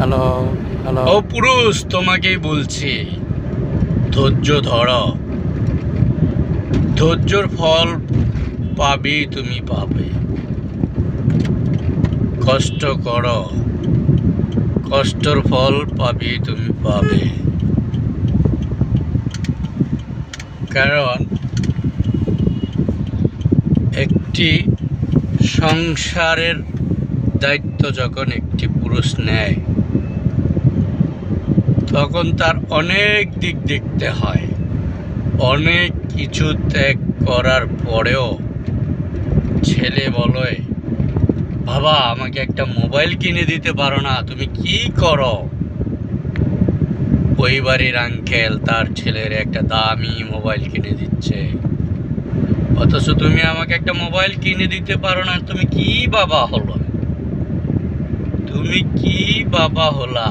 Hello hello. ও পুরুষ, তোমাকেই বলছি, ধৈর্য ধরো। ধৈর্যর ফল পাবে, তুমি পাবে। কষ্ট করো, কষ্টর ফল পাবে, তুমি পাবে। কারণ একটি সংসারের দায়িত্ব যখন একটি পুরুষ নেয়, তখন তার অনেক দিক দেখতে হয়। অনেক কিছু ত্যাগ করার পরেও ছেলে বলে, বাবা আমাকে একটা মোবাইল কিনে দিতে পারো না? তুমি কি করো? ওই বাড়ির আঙ্কেল তার ছেলের একটা দামি মোবাইল কিনে দিচ্ছে, অথচ তুমি আমাকে একটা মোবাইল কিনে দিতে পারো না। তুমি কি বাবা হলো? তুমি কি বাবা হলা?